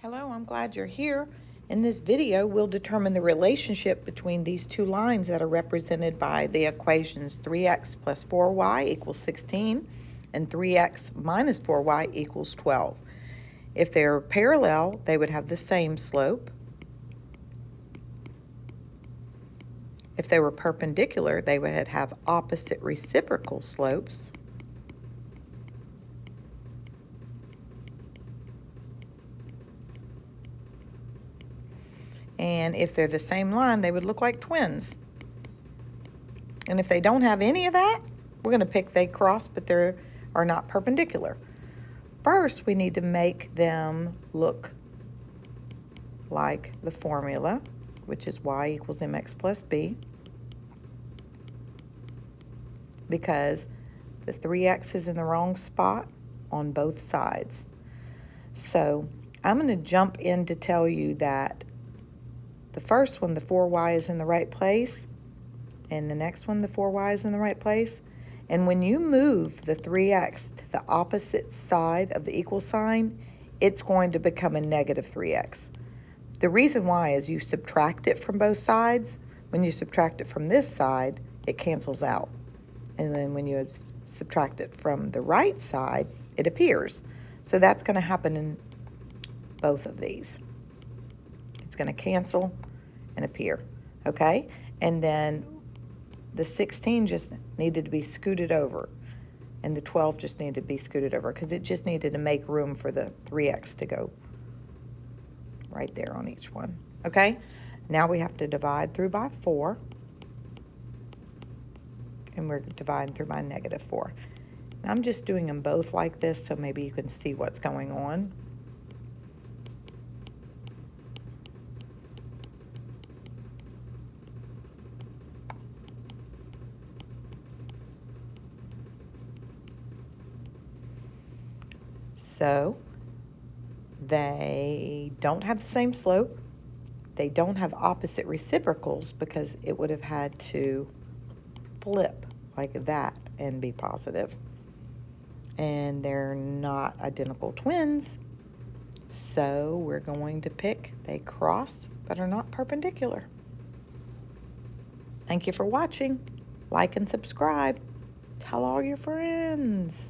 Hello, I'm glad you're here. In this video, we'll determine the relationship between these two lines that are represented by the equations 3x plus 4y equals 16 and 3x minus 4y equals 12. If they're parallel, they would have the same slope. If they were perpendicular, they would have opposite reciprocal slopes. And if they're the same line, they would look like twins. And if they don't have any of that, we're going to pick they cross, but they are not perpendicular. First, we need to make them look like the formula, which is y equals mx plus b, because the 3x is in the wrong spot on both sides. So I'm going to jump in to tell you that the first one, the 4y, is in the right place, and the next one, the 4y, is in the right place. And when you move the 3x to the opposite side of the equal sign, it's going to become a negative 3x. The reason why is you subtract it from both sides. When you subtract it from this side, it cancels out. And then when you subtract it from the right side, it appears. So that's going to happen in both of these. It's going to cancel and appear, okay? And then the 16 just needed to be scooted over, and the 12 just needed to be scooted over because it just needed to make room for the 3x to go right there on each one, okay? Now we have to divide through by 4, and we're dividing through by negative 4. I'm just doing them both like this so maybe you can see what's going on. So they don't have the same slope. They don't have opposite reciprocals because it would have had to flip like that and be positive. And they're not identical twins. So we're going to pick they cross but are not perpendicular. Thank you for watching. Like and subscribe. Tell all your friends.